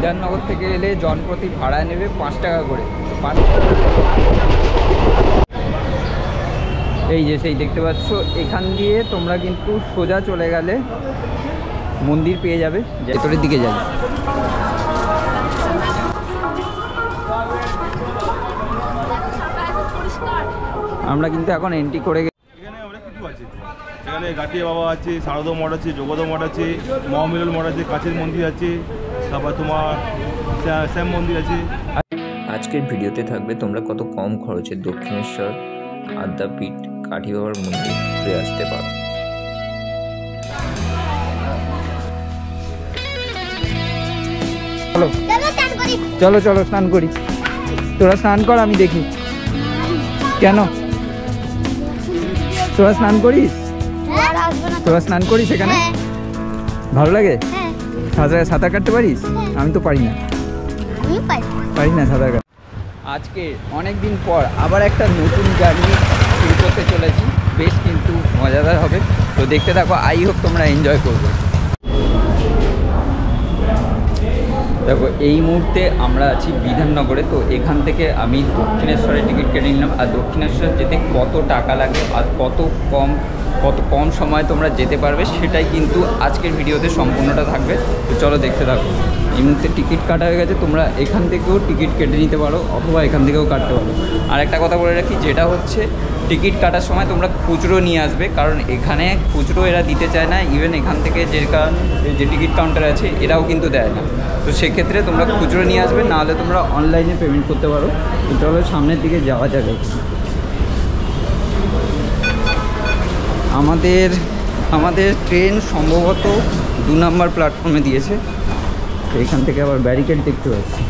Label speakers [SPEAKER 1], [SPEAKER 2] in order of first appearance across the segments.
[SPEAKER 1] বিধাননগর থেকে এলে জনপ্রতি ভাড়া নেবে 5 টাকা করে। এই যে সেই দেখতে পাচ্ছ, এখান দিয়ে তোমরা কিন্তু সোজা চলে গেলে মন্দির পেয়ে যাবে, ভেতরের দিকে যাবে। আমরা কিন্তু এখন এন্ট্রি করে গেছি।
[SPEAKER 2] এখানে অনেক কিছু আছে, এখানে গাটিয়া বাবা আছে, শারদা মঠ আছে, যোগদ মঠ আছে, মহামিলন মঠ আছে, কাছের মন্দির আছে, তারপর তোমার শ্যাম মন্দির আছে।
[SPEAKER 3] আজকের ভিডিওতে থাকবে তোমরা কত কম খরচে দক্ষিণেশ্বর আদ্যাপীঠ কাঠি বাবার মন্দির ঘুরে আসতে পারো।
[SPEAKER 1] চলো চলো স্নান করি। তোরা স্নান কর, আমি দেখি। কেন তোরা স্নান করিস? তোরা স্নান করিস এখানে? ভালো লাগে? সাঁতার কাটতে পারিস? আমি তো পারি না, পারি না সাঁতার কাটতে। আজকে অনেক দিন পর আবার একটা নতুন জার্নি শুরু করতে চলেছি, বেশ কিন্তু মজাদার হবে। তো দেখতে থাকো, আই হোপ তোমরা এনজয় করবে। দেখো এই মুহূর্তে আমরা আছি বিধাননগরে। তো এখান থেকে আমি দক্ষিণেশ্বরের টিকিট কেটে নিলাম। আর দক্ষিণেশ্বর যেতে কত টাকা লাগে আর কত কম সময় তোমরা যেতে পারবে সেটাই কিন্তু আজকের ভিডিওতে সম্পূর্ণটা থাকবে। তো চলো দেখতে থাকো। এই মুহূর্তে টিকিট কাটা হয়ে গেছে, তোমরা এখান থেকেও টিকিট কেটে নিতে পারো অথবা এখান থেকেও কাটতে পারো। আর একটা কথা বলে রাখি, যেটা হচ্ছে টিকিট কাটার সময় তোমরা খুচরো নিয়ে আসবে, কারণ এখানে খুচরো এরা দিতে চায় না। ইভেন এখান থেকে যে টিকিট কাউন্টার আছে এরাও কিন্তু দেয় না। তো সেক্ষেত্রে তোমরা খুচরো নিয়ে আসবে, নাহলে তোমরা অনলাইনে পেমেন্ট করতে পারো। তো চলো সামনের দিকে যাওয়া যাবে। আমাদের ট্রেন সম্ভবত 2 নম্বর প্ল্যাটফর্মে দিয়েছে। তো এখান থেকে আবার ব্যারিকেড দেখতে পাচ্ছি।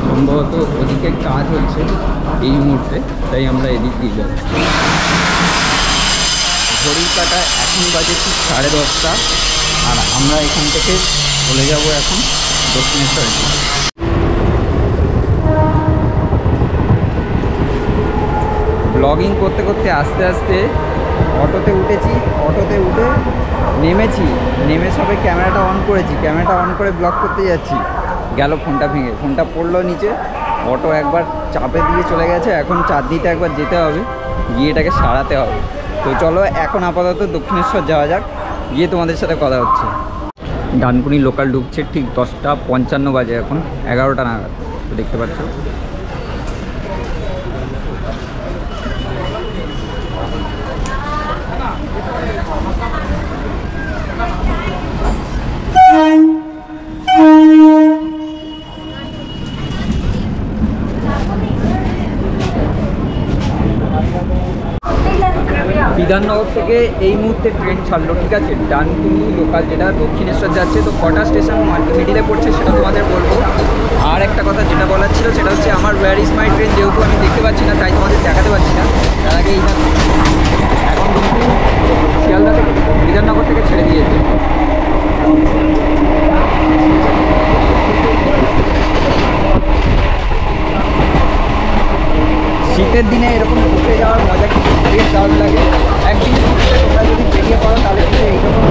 [SPEAKER 1] সম্ভবত ওদিকে কাজ হচ্ছে এই মুহূর্তে, তাই আমরা এদিক দিয়ে যাব। ঘড়ির কাটা এখন বাজে ঠিক 10:30, আর আমরা এখান থেকে চলে যাব এখন দক্ষিণেশ্বরের দিকে। ব্লগিং করতে করতে আস্তে আস্তে অটোতে উঠেছি। অটোতে উঠে নেমে সবে ক্যামেরাটা অন করেছি। ক্যামেরাটা অন করে ব্লগ করতে যাচ্ছি, গেল ফোনটা ভেঙে। ফোনটা পড়লো নিচে। অটো একবার চাপে দিয়ে চলে গেছে, এখন চাঁদনিতে একবার যেতে হবে, গিয়ে এটাকে সারাতে হবে। তো চলো এখন আপাতত দক্ষিণেশ্বর যাওয়া যাক, গিয়ে তোমাদের সাথে কথা হচ্ছে। ডানকুনি লোকাল ঢুকছে, ঠিক 10:55 বাজে, এখন 11টা নাগাদ। তো দেখতে পাচ্ছ বিধাননগর থেকে এই মুহূর্তে ট্রেন ছাড়লো, ঠিক আছে। ডানকুনি লোকাল যেটা দক্ষিণেশ্বর যাচ্ছে। তো কটা স্টেশন মিডিলে পড়ছে সেটা তোমাদের বলবো। আর একটা কথা যেটা বলার ছিল সেটা হচ্ছে, আমার ওয়্যার ইজ মাই ট্রেন যেহেতু আমি দেখতে পাচ্ছি না, তাই তোমাদের দেখাতে পারছি না। তার আগে এখন কিন্তু শিয়ালদা থেকে বিধাননগর থেকে ছেড়ে দিয়েছে। শীতের দিনে এরকম ঘুরতে যাওয়ার মজা কিন্তু বেশ দারুণ লাগে। একদিন তোমরা যদি বেরিয়ে পড়ো তাহলে কিন্তু এইরকম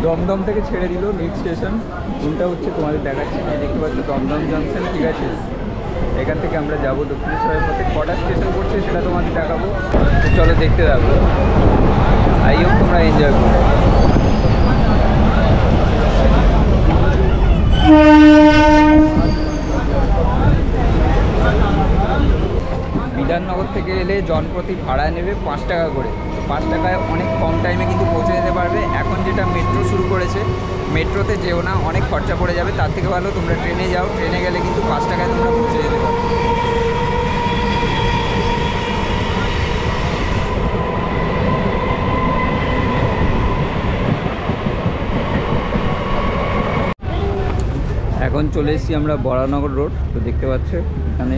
[SPEAKER 1] দমদম থেকে ছেড়ে দিল। নেক্সট স্টেশন কোনটা হচ্ছে তোমাদের দেখাচ্ছি। দেখতে পাচ্ছ দমদম জাংশন, ঠিক আছে। এখান থেকে আমরা যাবো দক্ষিণেশ্বরের পথে। কটা স্টেশন পড়ছে সেটা তোমাদের দেখাবো। তো চলো দেখতে থাকবো, আই হোপ তোমরা এনজয় করো। বিধাননগর থেকে এলে জনপ্রতি ভাড়া নেবে 5 টাকা করে। 5 টাকায় অনেক কম টাইমে কিন্তু পৌঁছে যেতে পারবে। এখন যেটা মেট্রো শুরু করেছে, মেট্রোতে যেও না, অনেক খরচা পড়ে যাবে। তার থেকে ভালো তোমরা ট্রেনে যাও। ট্রেনে গেলে কিন্তু 5 টাকায় তোমরা পৌঁছে যেতে পারবে। চলে এসেছি আমরা বরানগর রোড। তো দেখতে পাচ্ছ এখানে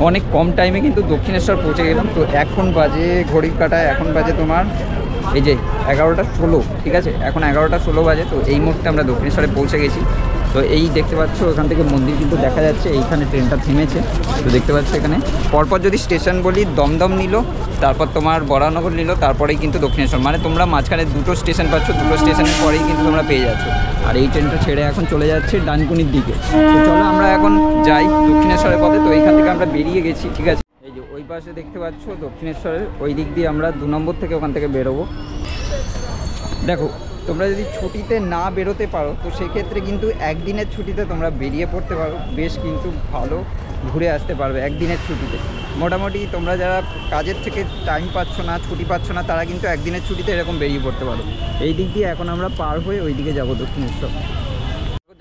[SPEAKER 1] অনেক কম টাইমে কিন্তু দক্ষিণেশ্বর পৌঁছে গেলাম। তো এখন বাজে ঘড়ির কাঁটায় এখন বাজে তোমার এই যে 11টা 16, ঠিক আছে, এখন 11টা 16 বাজে। তো এই মুহূর্তে আমরা দক্ষিণেশ্বরে পৌঁছে গেছি। তো এই দেখতে পাচ্ছ ওখান থেকে মন্দির কিন্তু দেখা যাচ্ছে, এইখানে ট্রেনটা থেমেছে। তো দেখতে পাচ্ছ এখানে পরপর যদি স্টেশন বলি, দমদম নিল, তারপর তোমার বরানগর নিল, তারপরেই কিন্তু দক্ষিণেশ্বর, মানে তোমরা মাঝখানে দুটো স্টেশন পাচ্ছ, দুটো স্টেশনের পরেই কিন্তু তোমরা পেয়ে যাচ্ছ। আর এই ট্রেনটা ছেড়ে এখন চলে যাচ্ছে ডানকুনির দিকে। তো চলো আমরা এখন যাই দক্ষিণেশ্বরের পথে। তো এইখান থেকে আমরা বেরিয়ে গেছি, ঠিক আছে। এই যে ওই পাশে দেখতে পাচ্ছ দক্ষিণেশ্বরের ওই দিক দিয়ে আমরা 2 নম্বর থেকে ওখান থেকে বেরোবো। দেখো তোমরা যদি ছুটিতে না বেরোতে পারো তো সেক্ষেত্রে কিন্তু একদিনের ছুটিতে তোমরা বেরিয়ে পড়তে পারো, বেশ কিন্তু ভালো ঘুরে আসতে পারবে একদিনের ছুটিতে। মোটামুটি তোমরা যারা কাজের থেকে টাইম পাচ্ছ না, ছুটি পাচ্ছ না, তারা কিন্তু একদিনের ছুটিতে এরকম বেরিয়ে পড়তে পারো। এই দিক দিয়ে এখন আমরা পার হয়ে ওই দিকে যাবো দক্ষিণেশ্বর।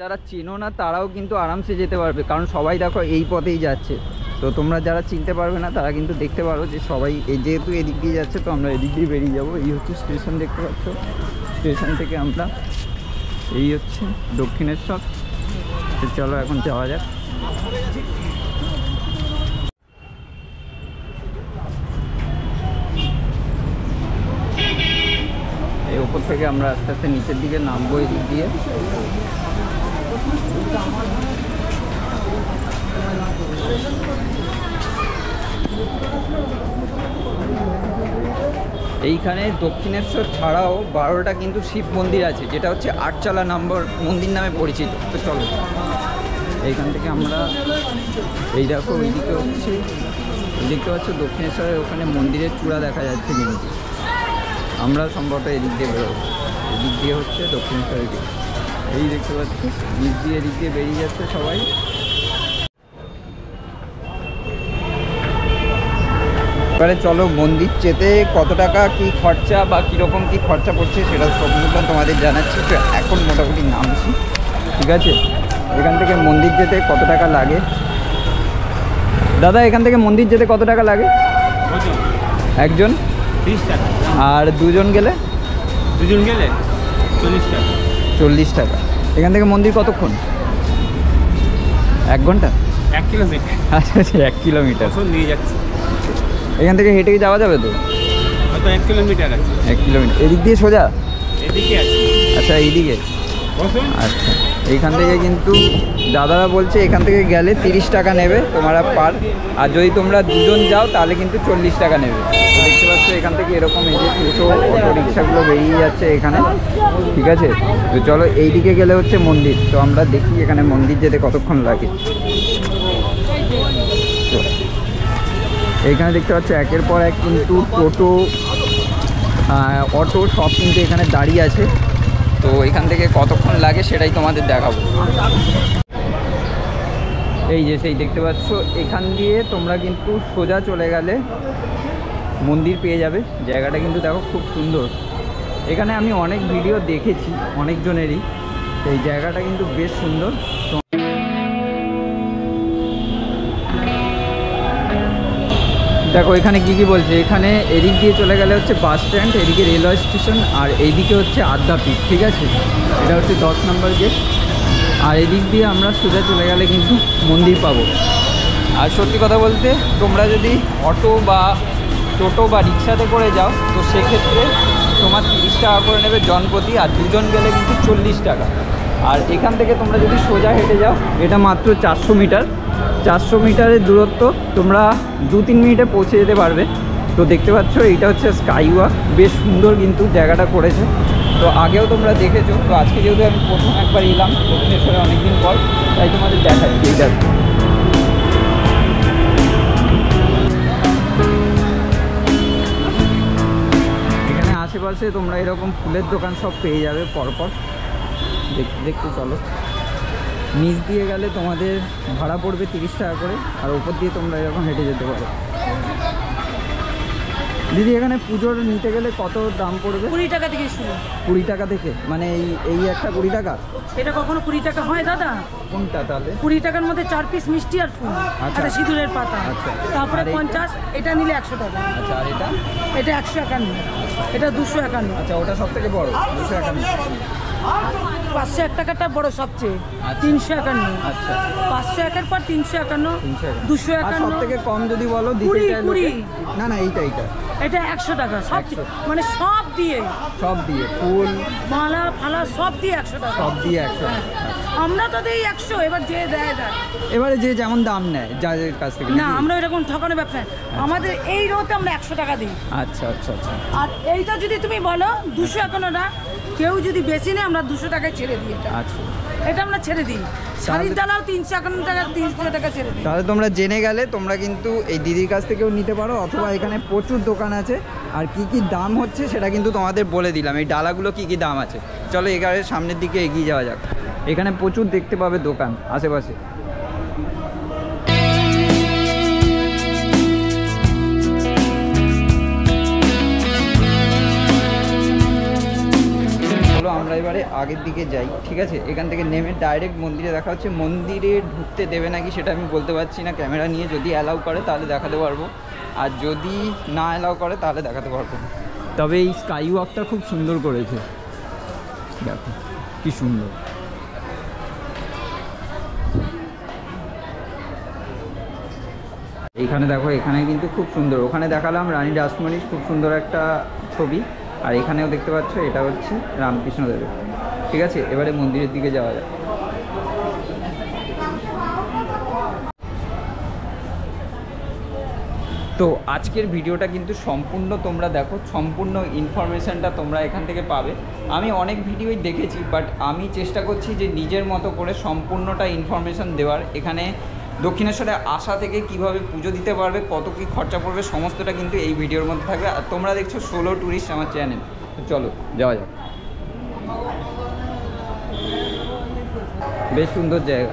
[SPEAKER 1] যারা চেনো না তারাও কিন্তু আরামসে যেতে পারবে, কারণ সবাই দেখো এই পথেই যাচ্ছে। তো তোমরা যারা চিনতে পারবে না তারা কিন্তু দেখতে পারো যে সবাই যেহেতু এদিক দিয়ে যাচ্ছে, তো আমরা এদিক দিয়ে বেরিয়ে যাবো। এই হচ্ছে স্টেশন, দেখতে পাচ্ছ, স্টেশন থেকে আমরা এই হচ্ছে দক্ষিণেশ্বর। তো চলো এখন যাওয়া যাক। এই ওপর থেকে আমরা আস্তে আস্তে নিচের দিকে নামবো এই দিক দিয়ে। এইখানে দক্ষিণেশ্বর ছাড়াও 12টা কিন্তু শিব মন্দির আছে, যেটা হচ্ছে আটচালা নম্বর মন্দির নামে পরিচিত। তো চলো এইখান থেকে আমরা এই দেখো ওইদিকে হচ্ছে দেখতে পাচ্ছ দক্ষিণেশ্বরের ওখানে মন্দিরের চূড়া দেখা যাচ্ছে, কিন্তু আমরা সম্ভবত এদিক দিয়ে বেরোবো। এদিক দিয়ে হচ্ছে দক্ষিণেশ্বরের দিকে, এই দেখতে পাচ্ছ নিচ দিয়ে এদিক দিয়ে বেরিয়ে যাচ্ছে সবাই। এবারে চলো মন্দির যেতে কত টাকা কি খরচা বা কীরকম কি খরচা পড়ছে সেটা সবগুলো তোমাদের জানাচ্ছি। তো এখন মোটামুটি নামছি, ঠিক আছে। এখান থেকে মন্দির যেতে কত টাকা লাগে দাদা? এখান থেকে মন্দির যেতে কত টাকা লাগে? একজন
[SPEAKER 2] 30 টাকা,
[SPEAKER 1] আর দুজন গেলে
[SPEAKER 2] 40 টাকা।
[SPEAKER 1] 40 টাকা। এখান থেকে মন্দির কতক্ষণ? 1 ঘন্টা?
[SPEAKER 2] 1 কিলোমিটার।
[SPEAKER 1] আচ্ছা আচ্ছা, 1 কিলোমিটার
[SPEAKER 2] নিয়ে যাচ্ছি।
[SPEAKER 1] এখান থেকে হেঁটে যাওয়া যাবে তো?
[SPEAKER 2] হয়তো 1 কিলোমিটার আছে।
[SPEAKER 1] 1 কিলোমিটার। এদিক দিয়ে সোজা?
[SPEAKER 2] এদিকে আছে।
[SPEAKER 1] আচ্ছা এইদিকে। আচ্ছা, এইখান থেকে কিন্তু দাদারা বলছে এখান থেকে গেলে 30 টাকা নেবে তোমরা পার, আর যদি তোমরা দুজন যাও তাহলে কিন্তু 40 টাকা নেবে। তো দেখতে পাচ্ছ এখান থেকে এরকম এই যে টোটো অটো রিক্সাগুলো বেরিয়ে যাচ্ছে এখানে, ঠিক আছে। তো চলো এই দিকে গেলে হচ্ছে মন্দির। তো আমরা দেখি এখানে মন্দির যেতে কতক্ষণ লাগে। এইখানে দেখতে পাচ্ছ একের পর এক কিন্তু টোটো অটো সব কিন্তু এখানে দাঁড়িয়ে আছে। তো এখান থেকে কতক্ষণ লাগে সেটাই তোমাদের দেখাবো। এই যে সেই দেখতে পাচ্ছ এখান দিয়ে তোমরা কিন্তু সোজা চলে গেলে মন্দির পেয়ে যাবে। জায়গাটা কিন্তু দেখো খুব সুন্দর। এখানে আমি অনেক ভিডিও দেখেছি অনেকজনেরই, এই জায়গাটা কিন্তু বেশ সুন্দর। দেখো এখানে কি বলছে, এখানে এদিক দিয়ে চলে গেলে হচ্ছে বাস স্ট্যান্ড, এদিকে রেলওয়ে স্টেশন, আর এইদিকে হচ্ছে আদ্যাপীঠ, ঠিক আছে। এটা হচ্ছে 10 নম্বর গেট। আর এদিক দিয়ে আমরা সোজা চলে গেলে কিন্তু মন্দির পাবো। আর সত্যি কথা বলতে তোমরা যদি অটো বা টোটো বা রিক্সাতে করে যাও তো সেক্ষেত্রে তোমার 30 টাকা করে নেবে জনপ্রতি, আর দুজন গেলে কিন্তু 40 টাকা। আর এখান থেকে তোমরা যদি সোজা হেঁটে যাও, এটা মাত্র 400 মিটার। 400 মিটারের দূরত্ব তোমরা 2-3 মিনিটে পৌঁছে যেতে পারবে। তো দেখতে পাচ্ছ এইটা হচ্ছে স্কাই ওয়াক, বেশ সুন্দর কিন্তু জায়গাটা করেছে। তো আগেও তোমরা দেখেছো, তো আজকে যেহেতু আমি প্রথম একবার এলাম দক্ষিণেশ্বরে অনেকদিন পর, তাই তোমাদের দেখাচ্ছি। এই দেখো এখানে আশেপাশে তোমরা এরকম ফুলের দোকান সব পেয়ে যাবে পরপর। দেখতে চলো, নিচ দিয়ে গেলে তোমাদের ভাড়া পড়বে 30 টাকা করে, আর ওপর দিয়ে তোমরা এরকম হেঁটে যেতে পারো। দিদি এখানে পুজোর নিতে গেলে কত দাম পড়বে?
[SPEAKER 4] 20 টাকা থেকে শুরু।
[SPEAKER 1] 20 টাকা থেকে, মানে এই একটা 20 টাকা?
[SPEAKER 4] এটা কখনো 20 টাকা হয় দাদা?
[SPEAKER 1] কোনটা তাহলে?
[SPEAKER 4] 20 টাকার মধ্যে 4 পিস মিষ্টি আর ফুল,
[SPEAKER 1] আচ্ছা।
[SPEAKER 4] আর সিঁদুরের পাতা।
[SPEAKER 1] আচ্ছা।
[SPEAKER 4] তারপরে
[SPEAKER 1] আর
[SPEAKER 4] 50, এটা নিলে 100 টাকা।
[SPEAKER 1] আচ্ছা, আর এটা?
[SPEAKER 4] এটা 151, এটা 251।
[SPEAKER 1] আচ্ছা, ওটা সব থেকে বড় 251।
[SPEAKER 4] 501 টাকাটা বড় সবচেয়ে,
[SPEAKER 1] আচ্ছা।
[SPEAKER 4] 351।
[SPEAKER 1] আচ্ছা,
[SPEAKER 4] 501 এর পর 351,
[SPEAKER 1] 351। আর সব
[SPEAKER 4] 251।
[SPEAKER 1] থেকে কম যদি বলো দিতে
[SPEAKER 4] 20,
[SPEAKER 1] চাইলে?
[SPEAKER 4] 20।
[SPEAKER 1] না না, এইটা
[SPEAKER 4] এটা 100 টাকা সব,
[SPEAKER 1] 100
[SPEAKER 4] মানে সব দিয়ে,
[SPEAKER 1] সব দিয়ে ফুল
[SPEAKER 4] মালা ফালা সব দিয়ে 100 টাকা।
[SPEAKER 1] সব দিয়ে 100 টাকা।
[SPEAKER 4] আমরা তো দেই 100, এবার যে দেয়।
[SPEAKER 1] এবারে যে যেমন দাম নেয় যাদের কাছ থেকে।
[SPEAKER 4] না, আমরা এরকম ঠকানো ব্যবসা না। আমাদের এই রোতে আমরা 100 টাকা দিই।
[SPEAKER 1] আচ্ছা আচ্ছা আচ্ছা।
[SPEAKER 4] আর এইটা যদি তুমি বলো 251 না, কেউ যদি বেশি নেই আমরা 200 টাকায় ছেড়ে দিই।
[SPEAKER 1] আচ্ছা,
[SPEAKER 4] এটা আমরা ছেড়ে দিই। শাড়ির ডালাও 351 টাকা, 300 টাকা ছেড়ে দিই।
[SPEAKER 1] তাহলে তোমরা জেনে গেলে, তোমরা কিন্তু এই দিদির কাছ থেকেও নিতে পারো, অথবা এখানে প্রচুর দোকান আছে। আর কি কি দাম হচ্ছে সেটা কিন্তু তোমাদের বলে দিলাম, এই ডালাগুলো কি কি দাম আছে। চলো এবারে সামনের দিকে এগিয়ে যাওয়া যাক। এখানে প্রচুর দেখতে পাবে দোকান আশেপাশে। আমরা এবারে আগের দিকে যাই, ঠিক আছে? এখান থেকে নেমে ডাইরেক্ট মন্দিরে দেখা হচ্ছে। মন্দিরে ঢুকতে দেবে নাকি সেটা আমি বলতে পারছি না ক্যামেরা নিয়ে। যদি অ্যালাউ করে তাহলে দেখাতে পারবো, আর যদি না অ্যালাউ করে তাহলে দেখাতে পারবো। তবে এই স্কাই ওয়াকটা খুব সুন্দর করেছে, দেখো কি সুন্দর। এইখানে দেখো, এখানে কিন্তু খুব সুন্দর। ওখানে দেখালাম রানী রাসমণির খুব সুন্দর একটা ছবি, আর এখানেও দেখতে পাচ্ছ এটা হচ্ছে রামকৃষ্ণদেবের। ঠিক আছে, এবারে মন্দিরের দিকে যাওয়া যায়। তো আজকের ভিডিওটা কিন্তু সম্পূর্ণ তোমরা দেখো, সম্পূর্ণ ইনফরমেশানটা তোমরা এখান থেকে পাবে। আমি অনেক ভিডিওই দেখেছি, বাট আমি চেষ্টা করছি যে নিজের মতো করে সম্পূর্ণটা ইনফরমেশান দেওয়ার। এখানে দক্ষিণেশ্বরে আসা থেকে কিভাবে পুজো দিতে পারবে, কত কী খরচা পড়বে, সমস্তটা কিন্তু এই ভিডিওর মধ্যে থাকবে। আর তোমরা দেখছো সোলো ট্যুরিস্ট আমার চ্যানেল। চলো যাওয়া যাক। বেশ সুন্দর জায়গা,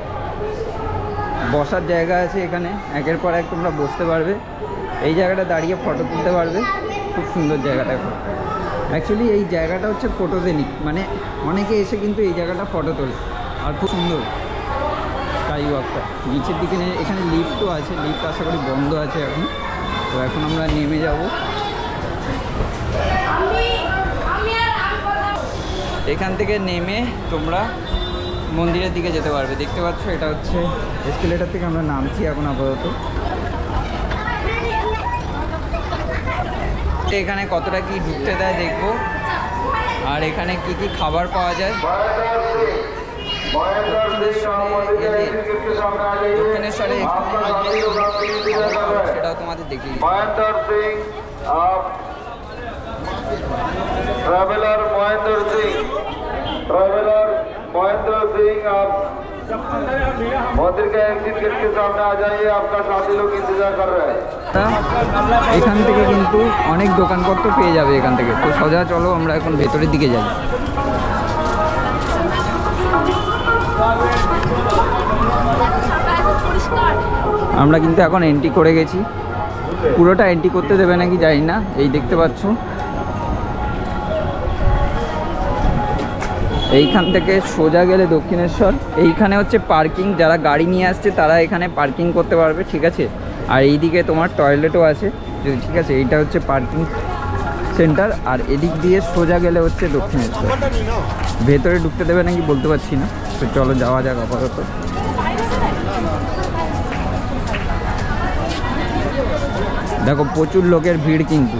[SPEAKER 1] বসার জায়গা আছে এখানে, একের পর এক তোমরা বসতে পারবে। এই জায়গাটা দাঁড়িয়ে ফটো তুলতে পারবে, খুব সুন্দর জায়গাটা। অ্যাকচুয়ালি এই জায়গাটা হচ্ছে ফটোজেনিক, মানে অনেকে এসে কিন্তু এই জায়গাটা ফটো তোলে, আর খুব সুন্দর স্কাই ওয়াকটা। নিচের দিকে এখানে লিফটও আছে, লিফট আশা করি বন্ধ আছে এখন। তো এখন আমরা নেমে যাব। এখান থেকে নেমে তোমরা মন্দিরের দিকে যেতে পারবে। দেখতে পাচ্ছ এটা হচ্ছে এসকেলেটার থেকে আমরা নামছি এখন আপাতত। এখানে কতটা কি ঢুকতে দেয় দেখবো, আর এখানে কি কি খাবার পাওয়া যায়। দক্ষিণেশ্বরে সেটাও তোমাদের দেখি।
[SPEAKER 5] ट्रैवलर महेंद्र सिंह आप मंदिर के एग्जिट गेट के सामने आ जाइए, आपका साथी लोग इंतजार कर रहे हैं।
[SPEAKER 1] এখান থেকে কিন্তু অনেক দোকানপত্র পেয়ে যাবে এখান থেকে। তো সোজা চলো আমরা এখন ভেতরের দিকে যাই। আমরা কিন্তু এখন এন্ট্রি করে গেছি, পুরোটা এন্ট্রি করতে দেবে নাকি জানি না। এই দেখতে পাচ্ছ এইখান থেকে সোজা গেলে দক্ষিণেশ্বর। এইখানে হচ্ছে পার্কিং, যারা গাড়ি নিয়ে আসছে তারা এখানে পার্কিং করতে পারবে, ঠিক আছে? আর এইদিকে তোমার টয়লেটও আছে, ঠিক আছে? এইটা হচ্ছে পার্কিং সেন্টার। আর এদিক দিয়ে সোজা গেলে হচ্ছে দক্ষিণেশ্বর। ভেতরে ঢুকতে দেবে নাকি বলতে পারছি না। তো চলো যাওয়া যাক আপাতত। দেখো প্রচুর লোকের ভিড় কিন্তু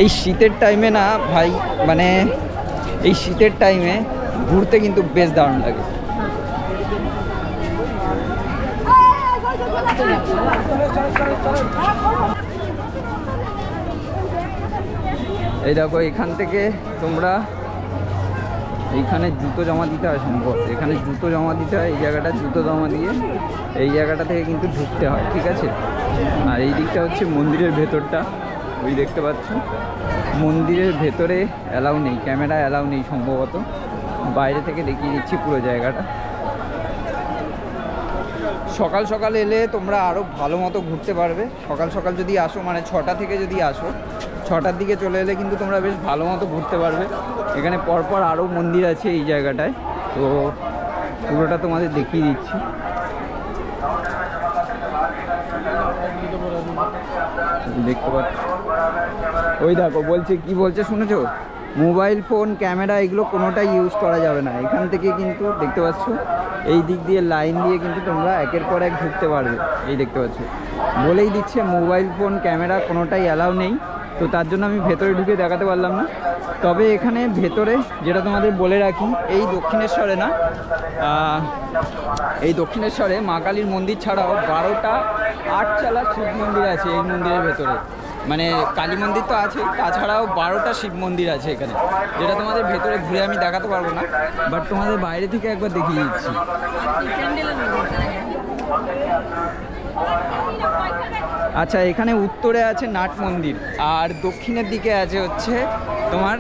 [SPEAKER 1] এই শীতের টাইমে না ভাই, মানে এই শীতের টাইমে ঘুরতে কিন্তু বেশ দারুণ লাগে। এই দেখো এখান থেকে তোমরা এইখানে জুতো জমা দিতে হয় সম্ভবত, এখানে জুতো জমা দিতে হয়। এই জায়গাটা জুতো জমা দিয়ে এই জায়গাটা থেকে কিন্তু ঢুকতে হয়, ঠিক আছে। আর এই দিকটা হচ্ছে মন্দিরের ভেতরটা, ওই দেখতে পাচ্ছ। মন্দিরের ভেতরে অ্যালাউ নেই, ক্যামেরা অ্যালাউ নেই সম্ভবত। বাইরে থেকে দেখিয়ে দিচ্ছি পুরো জায়গাটা। সকাল সকাল এলে তোমরা আরও ভালো মতো ঘুরতে পারবে। সকাল সকাল যদি আসো, মানে 6টা থেকে যদি আসো, 6টার দিকে চলে এলে কিন্তু তোমরা বেশ ভালো মতো ঘুরতে পারবে। এখানে পরপর আরও মন্দির আছে এই জায়গাটায়, তো পুরোটা তোমাদের দেখিয়ে দিচ্ছি। দেখতে পাচ্ছ, ওই দেখো বলছে, কি বলছে শুনেছো? মোবাইল ফোন, ক্যামেরা এগুলো কোনোটাই ইউজ করা যাবে না। এখান থেকে কিন্তু দেখতে পাচ্ছ এই দিক দিয়ে লাইন দিয়ে কিন্তু তোমরা একের পর এক ঢুকতে পারবে। এই দেখতে পাচ্ছ, বলেই দিচ্ছে মোবাইল ফোন, ক্যামেরা কোনোটাই অ্যালাউ নেই। তো তার জন্য আমি ভেতরে ঢুকে দেখাতে পারলাম না। তবে এখানে ভেতরে যেটা তোমাদের বলে রাখি, এই দক্ষিণেশ্বরে না, এই দক্ষিণেশ্বরে মা কালীর মন্দির ছাড়াও 12টা 8চালা শিব মন্দির আছে এই মন্দিরের ভেতরে। মানে কালী মন্দির তো আছে, তাছাড়াও 12টা শিব মন্দির আছে এখানে, যেটা তোমাদের ভেতরে ঘুরে আমি দেখাতে পারবো না, বাট তোমাদের বাইরে থেকে একবার দেখিয়ে দিচ্ছি। আচ্ছা, এখানে উত্তরে আছে নাট মন্দির, আর দক্ষিণের দিকে আছে হচ্ছে তোমার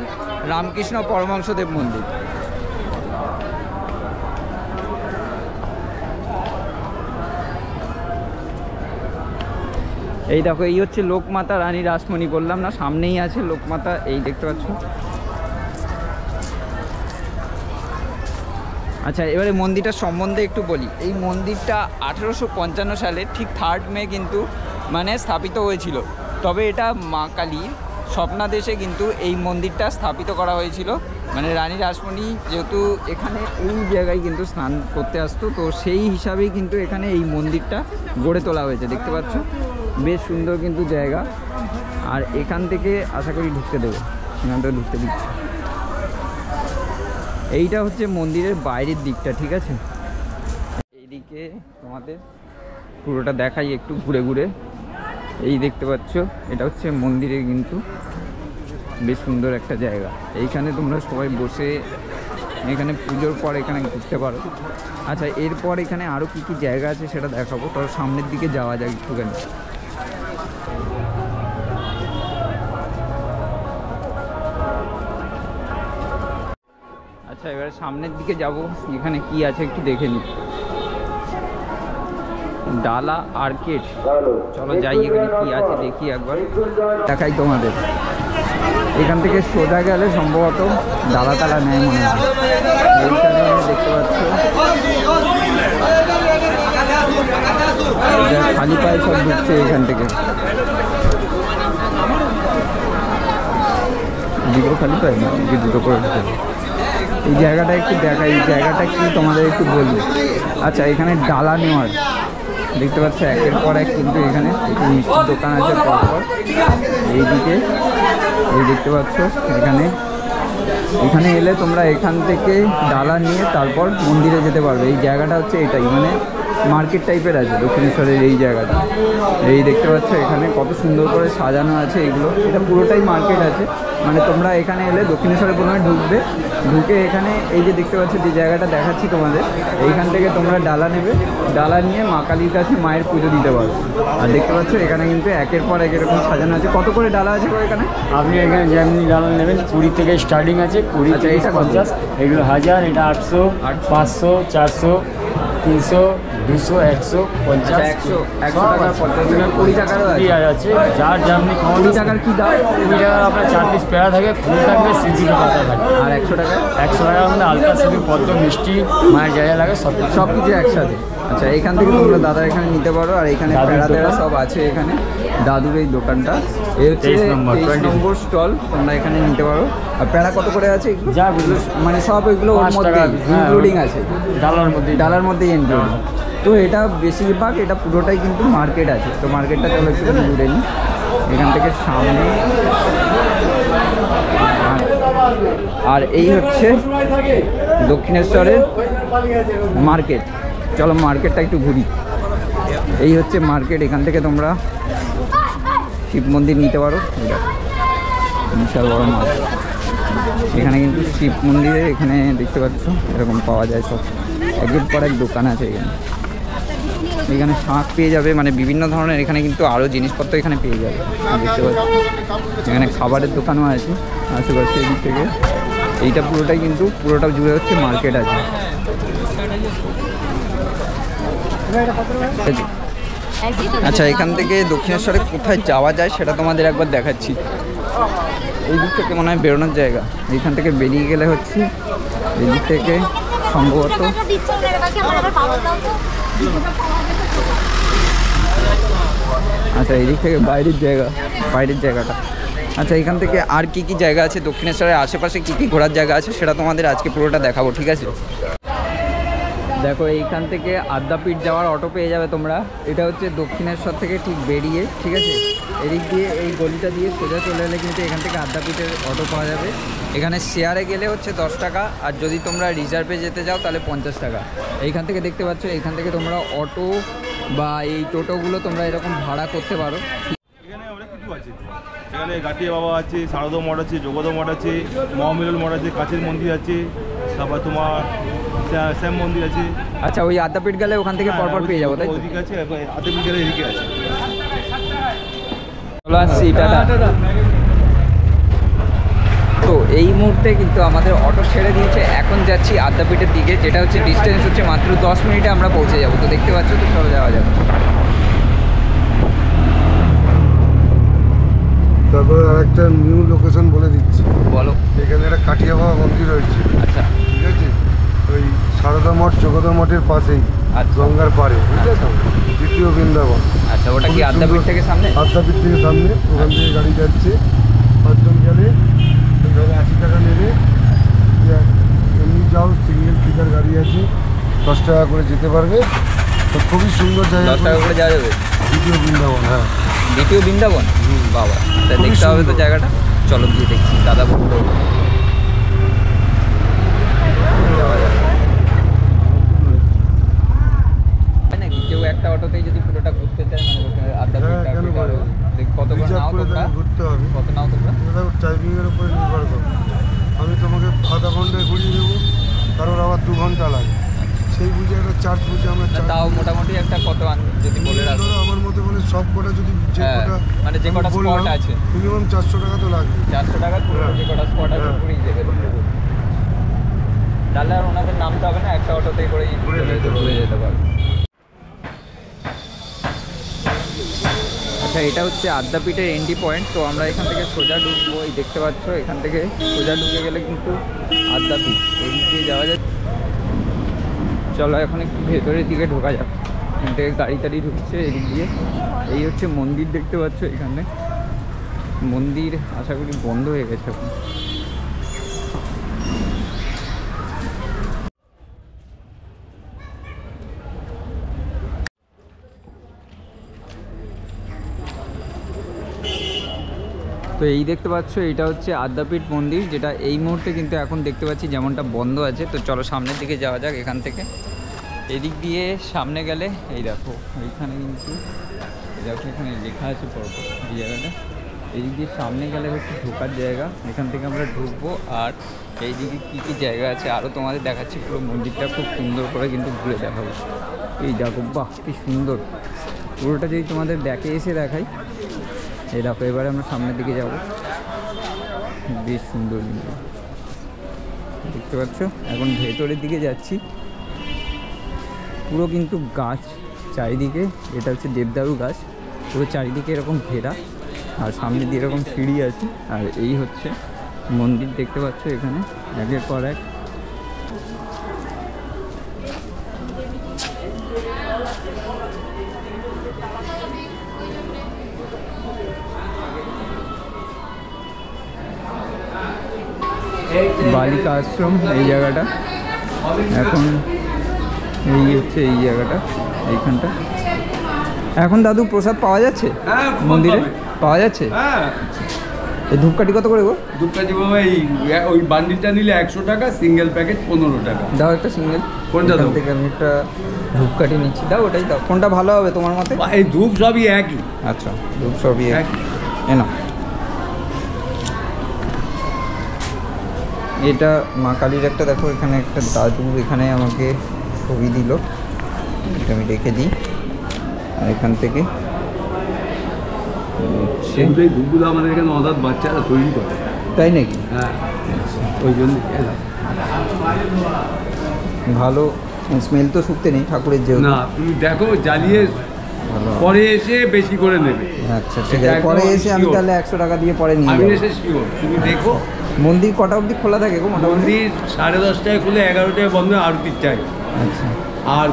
[SPEAKER 1] রামকৃষ্ণ পরমহংসদেব মন্দির। এই দেখো, এই হচ্ছে লোকমাতা রানী রাসমণি, বললাম না সামনেই আছে লোকমাতা, এই দেখতে পাচ্ছ। আচ্ছা, এবারে মন্দিরটার সম্বন্ধে একটু বলি। এই মন্দিরটা 1855 সালে ঠিক 3 মে কিন্তু মানে স্থাপিত হয়েছিল। তবে এটা মা কালীর স্বপ্নাদেশে কিন্তু এই মন্দিরটা স্থাপিত করা হয়েছিল। মানে রানী রাসমণি যেহেতু এখানে এই জায়গায় কিন্তু স্নান করতে আসতো, তো সেই হিসাবেই কিন্তু এখানে এই মন্দিরটা গড়ে তোলা হয়েছে। দেখতে পাচ্ছ, বেশ সুন্দর কিন্তু জায়গা। আর এখান থেকে আশা করি ঢুকতে দেবে, এখানটা ঢুকতে দিচ্ছে। এইটা হচ্ছে মন্দিরের বাইরের দিকটা, ঠিক আছে। এইদিকে তোমাদের পুরোটা দেখাই একটু ঘুরে ঘুরে। এই দেখতে পাচ্ছ, এটা হচ্ছে মন্দিরে কিন্তু বেশ সুন্দর একটা জায়গা। এইখানে তোমরা সবাই বসে এখানে পুজোর পর এখানে ঘুরতে পারো। আচ্ছা, এরপর এখানে আরও কী কী জায়গা আছে সেটা দেখাবো, তার সামনের দিকে যাওয়া যায় একটুখানি। আচ্ছা, এবারে সামনের দিকে যাব, এখানে কি আছে একটু দেখে নিই। ডালা আর্কেড, চলো যাই, এখানে কি আছে দেখি একবার, দেখাই তোমাদের। এখান থেকে সোজা গেলে সম্ভবত ডালা তালা নেয় মনে হয়। এইখানে দেখতে পাচ্ছ খালি পায়ে সব ঢুকছে এখান থেকে, দিকেও খালি পায় না, দিকে দুটো করে ঢুকে। এই জায়গাটা একটু দেখা, এই জায়গাটা কি তোমাদের একটু বলি। আচ্ছা, এখানে ডালা নেওয়ার দেখতে পাচ্ছ একের পর এক কিন্তু এখানে মিষ্টির দোকান আছে পরপর। এইদিকে এই দেখতে পাচ্ছ, এখানে এলে তোমরা এখান থেকে ডালা নিয়ে তারপর মন্দিরে যেতে পারবে। এই জায়গাটা হচ্ছে এটাই, মানে মার্কেট টাইপের আছে দক্ষিণেশ্বরের এই জায়গাটা। এই দেখতে পাচ্ছ এখানে কত সুন্দর করে সাজানো আছে এগুলো, এটা পুরোটাই মার্কেট আছে। মানে তোমরা এখানে এলে দক্ষিণেশ্বরে প্রথমে ঢুকে এখানে এই যে দেখতে পাচ্ছ যে জায়গাটা দেখাচ্ছি তোমাদের, এইখান থেকে তোমরা ডালা নেবে, ডালা নিয়ে মা কালীর কাছে মায়ের পুজো দিতে পারো। আর দেখতে পাচ্ছ এখানে কিন্তু একের পর এক এরকম সাজানো আছে। কত করে ডালা আছে এখানে?
[SPEAKER 6] আপনি এখানে যেমনি ডালা নেবেন 20 থেকে স্টার্টিং আছে, 20 থেকে 50, এগুলো 1000, এটা 800, 500, 400, 300, 200, 150,
[SPEAKER 1] 100 টাকা, 50 টাকা, 20 টাকারও
[SPEAKER 6] আছে। যার যেমনি
[SPEAKER 1] 20 টাকার কি দাম?
[SPEAKER 6] 20 টাকা আপনার 4 পিস পেড়া থাকে, ফুল থাকবে, সিজি পাতা থাকে।
[SPEAKER 1] আর 100 টাকা?
[SPEAKER 6] 100 টাকার মধ্যে আলতা, সিঁদুর, পদ্ম, মিষ্টি, মায়ের জায়গা লাগে সব
[SPEAKER 1] কিছু একসাথে। আচ্ছা, এখান থেকে তোমরা দাদা এখানে নিতে পারো। আর এখানে পেড়া টেড়া সব আছে এখানে, দাদুর এই দোকানটা, এই হচ্ছে 23 নম্বর স্টল, তোমরা এখানে নিতে পারো। আর পেড়া কত করে আছে?
[SPEAKER 6] যা
[SPEAKER 1] মানে সব এগুলো ওর মধ্যে ইনক্লুডিং আছে, ডালার মধ্যেই ইনক্লুডিং। তো এটা বেশিরভাগ এটা পুরোটাই কিন্তু মার্কেট আছে। তো মার্কেটটা চলো একটু ঘুরে নিই এখান থেকে সামনে। আর এই হচ্ছে দক্ষিণেশ্বরের মার্কেট, চলো মার্কেটটা একটু ঘুরি। এই হচ্ছে মার্কেট, এখান থেকে তোমরা শিব মন্দির নিতে পারো। বিশাল বড় মাছ। এখানে কিন্তু শিব মন্দিরে এখানে দেখতে পাচ্ছ এরকম পাওয়া যায় সব, একের পর এক দোকান আছে এখানে। এখানে শাঁখ পেয়ে যাবে, মানে বিভিন্ন ধরনের এখানে কিন্তু আরও জিনিসপত্র এখানে পেয়ে যাবে দেখতে পাচ্ছ। এখানে খাবারের দোকানও আছে আশেপাশে এদিক থেকে। এইটা পুরোটাই কিন্তু পুরোটা জুড়ে হচ্ছে মার্কেট আছে। আচ্ছা, এখান থেকে দক্ষিণেশ্বরে কোথায় যাওয়া যায় সেটা তোমাদের একবার দেখাচ্ছি। এই দিক থেকে মনে হয় বেরোনোর জায়গা, এইখান থেকে বেরিয়ে গেলে হচ্ছে এই দিক থেকে সম্ভবত। আচ্ছা, এই দিক থেকে বাইরের জায়গাটা। আচ্ছা, এখান থেকে আর কি কি জায়গা আছে দক্ষিণেশ্বরের আশেপাশে, কি কি ঘোরার জায়গা আছে সেটা তোমাদের আজকে পুরোটা দেখাবো, ঠিক আছে? দেখো, এইখান থেকে আদ্যাপীঠ যাওয়ার অটো পেয়ে যাবে তোমরা। এটা হচ্ছে দক্ষিণেশ্বর থেকে ঠিক বেরিয়ে, ঠিক আছে, এদিক দিয়ে এই গলিটা দিয়ে সোজা চলে এলে কিন্তু এখান থেকে আদ্যাপীঠের অটো পাওয়া যাবে। এখানে শেয়ারে গেলে হচ্ছে 10 টাকা, আর যদি তোমরা রিজার্ভে যেতে যাও তাহলে 50 টাকা। এইখান থেকে দেখতে পাচ্ছ, এইখান থেকে তোমরা অটো বা এই টোটোগুলো তোমরা এরকম ভাড়া করতে পারো।
[SPEAKER 2] এখানে অনেক কিছু আছে, এখানে গাটিয়া বাবা আছে, শারদা মঠ আছে, যোগদা মঠ আছে, মহামিলন মঠ আছে, কাছের মন্দির আছে, তারপর তোমার শ্যাম মন্দির আছে।
[SPEAKER 1] আচ্ছা, ওই আদ্যাপীঠ গেলে ওখান থেকে পরপর পেয়ে যাবো, তাই তো?
[SPEAKER 2] ওইদিকে আছে, আদ্যাপীঠ গেলে এদিকে আছে।
[SPEAKER 1] চলো আসছি, টাটা। তো এই মুহূর্তে কিন্তু আমাদের অটো ছেড়ে দিয়েছে, এখন যাচ্ছি আদ্যাপীঠের দিকে, যেটা হচ্ছে ডিস্টেন্স হচ্ছে মাত্র 10 মিনিটে আমরা পৌঁছে যাবো। তো দেখতে পাচ্ছ, তো চলো যাওয়া যাবে।
[SPEAKER 7] তারপরে আরেকটা নিউ লোকেশন বলে দিচ্ছি,
[SPEAKER 1] বলো।
[SPEAKER 7] এখানে একটা কাঠিয়া বাবা মন্দির রয়েছে,
[SPEAKER 1] আচ্ছা,
[SPEAKER 7] ঠিক আছে, ওই সারদা মঠ যোগদা মঠের পাশেই,
[SPEAKER 1] আচ্ছা।
[SPEAKER 7] গঙ্গার পাড়ে, বুঝলে তো, দ্বিতীয় বৃন্দাবন।
[SPEAKER 1] আচ্ছা, ওটা কি আদ্যাপীঠ থেকে সামনে?
[SPEAKER 7] আদ্যাপীঠ থেকে সামনে, ওখান থেকে গাড়ি যাচ্ছে, 5 জন গেলে এইভাবে 80 টাকা নেবে। এমনি যাও, সিঙ্গেল টিকার গাড়ি আছে, 10 টাকা করে যেতে পারবে। তো খুবই সুন্দর জায়গা,
[SPEAKER 1] 10 টাকা করে যাওয়া যাবে।
[SPEAKER 7] দ্বিতীয় বৃন্দাবন, হ্যাঁ,
[SPEAKER 1] দ্বিতীয় বৃন্দাবন, বাবা, তা
[SPEAKER 7] খুবই
[SPEAKER 1] দেখতে হবে তো
[SPEAKER 7] সুন্দর।
[SPEAKER 1] জায়গাটা। চলো গিয়ে দেখছি, দাদা বললো। নাকি কেউ একটা অটোতেই যদি পুরোটা ঘুরতে চায়, মানে আদ্যাপীঠ
[SPEAKER 7] হ্যাঁ, কেন পারবে না?
[SPEAKER 1] কত করে
[SPEAKER 7] রিজার্ভ
[SPEAKER 1] নাও
[SPEAKER 7] করে
[SPEAKER 1] তোমরা?
[SPEAKER 7] ঘুরতে হবে।
[SPEAKER 1] কত নাও তোমরা?
[SPEAKER 7] এটা টাইমিংয়ের উপরে নির্ভর করে। আমি তোমাকে আধা ঘন্টায় ঘুরিয়ে দেবো, কারোর আবার 2 ঘন্টা লাগে, সেই বুঝে একটা চার্জ বুঝে আমরা
[SPEAKER 1] না, তাও মোটামুটি একটা কত যদি বলে রাখো।
[SPEAKER 7] ধরো আমার মতো বলে সব কটা যদি যে
[SPEAKER 1] হ্যাঁ,
[SPEAKER 7] কটা
[SPEAKER 1] মানে যে কটা স্পট আছে
[SPEAKER 7] মিনিমাম 400 টাকা তো লাগবে।
[SPEAKER 1] 400 টাকা পুরো যে কটা স্পট আছে
[SPEAKER 7] হ্যাঁ।
[SPEAKER 1] পুরোই দেবে। তাহলে আর ওনাদের নামতে হবে না, একটা অটোতে করেই ঘুরে যেতে পারবে। আচ্ছা, এটা হচ্ছে আদ্যাপীঠের এন্ট্রি পয়েন্ট। তো আমরা এখান থেকে সোজা ঢুকবো, এই দেখতে পাচ্ছ, এখান থেকে সোজা ঢুকে গেলে কিন্তু আদ্যাপীঠ, এই দিক দিয়ে যাওয়া যায়। চলো এখন একটু ভেতরের দিকে ঢোকা যাক, এখান থেকে গাড়ি টাড়ি ঢুকছে এদিক দিয়ে। এই হচ্ছে মন্দির, দেখতে পাচ্ছ এখানে মন্দির, আশা করি বন্ধ হয়ে গেছে এখন। তো এই দেখতে পাচ্ছ, এটা হচ্ছে আদ্যাপীঠ মন্দির, যেটা এই মুহূর্তে কিন্তু এখন দেখতে পাচ্ছি যেমনটা বন্ধ আছে। তো চলো সামনের দিকে যাওয়া যাক এখান থেকে। এদিক দিয়ে সামনে গেলে এই দেখো, এইখানে কিন্তু দেখো এখানে লেখা আছে পরপর এই জায়গাটা। এদিক দিয়ে সামনে গেলে হচ্ছে ঢোকার জায়গা, এখান থেকে আমরা ঢুকবো। আর এইদিকে কী কী জায়গা আছে আরও তোমাদের দেখাচ্ছি। পুরো মন্দিরটা খুব সুন্দর করে কিন্তু ঘুরে দেখাবো। এই দেখো, বাহ কি সুন্দর, পুরোটা যদি তোমাদের এসে দেখাই। এই দেখো, এবারে আমরা সামনের দিকে যাব, বেশ সুন্দর কিন্তু দেখতে পাচ্ছ। এখন ভেতরের দিকে যাচ্ছি, পুরো কিন্তু গাছ চারিদিকে, এটা হচ্ছে দেবদারু গাছ, পুরো চারিদিকে এরকম ঘেরা, আর সামনে দিয়ে এরকম সিঁড়ি আছে। আর এই হচ্ছে মন্দির, দেখতে পাচ্ছ এখানে একের পর এক। বালিকা আশ্রম এই জায়গাটা, এখন এই হচ্ছে এই জায়গাটা, এইখানটা। এখন দাদু প্রসাদ পাওয়া যাচ্ছে মন্দিরে? পাওয়া যাচ্ছে। এই ধূপকাঠি কত করে গো?
[SPEAKER 8] ধূপকাঠি বাবা ওই বান্ডিলটা নিলে 100 টাকা, সিঙ্গেল প্যাকেট 15 টাকা।
[SPEAKER 1] দাও একটা সিঙ্গেল।
[SPEAKER 8] কোনটা দাও?
[SPEAKER 1] থেকে আমি একটা ধূপকাঠি নিচ্ছি, দাও ওটাই দাও। কোনটা ভালো হবে তোমার মতে?
[SPEAKER 8] এই ধূপ সবই একই।
[SPEAKER 1] আচ্ছা, ধূপ সবই
[SPEAKER 8] একই।
[SPEAKER 1] এ না, এটা মা কালীর একটা, দেখো এখানে একটা দাদু এখানে আমাকে ছবি দিল, এটা আমি রেখে দিই। আর এখান থেকে
[SPEAKER 8] সেই ধূপগুলো আমাদের এখানে অনাথ বাচ্চারা তৈরি করে।
[SPEAKER 1] তাই নাকি?
[SPEAKER 8] হ্যাঁ, ওই জন্য
[SPEAKER 1] ভালো স্মেল তো শুকতে নেই ঠাকুরের যেহেতু।
[SPEAKER 8] না, তুমি দেখো জ্বালিয়ে পরে এসে বেশি করে নেবে।
[SPEAKER 1] আচ্ছা ঠিক আছে, পরে এসে আমি তাহলে 100 টাকা দিয়ে পরে নিয়ে
[SPEAKER 8] আমি
[SPEAKER 1] যাবো।
[SPEAKER 8] এসে শিওর, তুমি দেখো।
[SPEAKER 1] মন্দির কটা অবধি খোলা থাকে গো মোটামুটি?
[SPEAKER 8] মন্দির 10:30টায় খুলে 11টায় বন্ধ, আরতির টাইম।
[SPEAKER 1] আচ্ছা,
[SPEAKER 8] আর